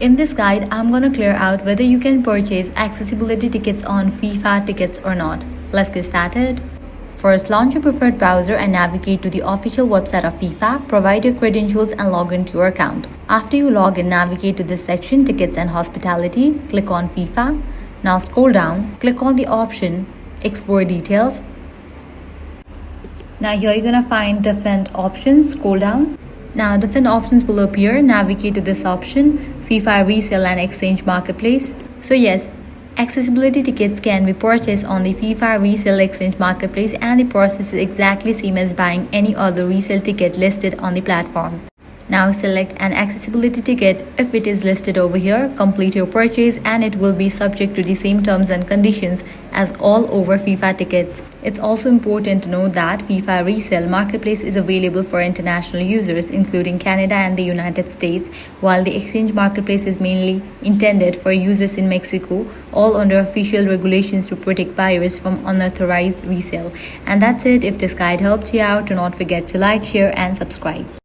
In this guide, I'm going to clear out whether you can purchase accessibility tickets on FIFA tickets or not. Let's get started. First, launch your preferred browser and navigate to the official website of FIFA. Provide your credentials and log into your account. After you log in, navigate to this section, Tickets and Hospitality. Click on FIFA. Now scroll down, click on the option Export Details. Now here you're going to find different options. Scroll down. Now different options will appear. Navigate to this option, FIFA Resale and Exchange Marketplace. So yes, accessibility tickets can be purchased on the FIFA Resale Exchange Marketplace, and the process is exactly same as buying any other resale ticket listed on the platform. Now select an accessibility ticket if it is listed over here, complete your purchase, and it will be subject to the same terms and conditions as all over FIFA tickets. It's also important to note that FIFA Resale Marketplace is available for international users including Canada and the United States, while the Exchange Marketplace is mainly intended for users in Mexico, all under official regulations to protect buyers from unauthorized resale. And that's it. If this guide helped you out, do not forget to like, share and subscribe.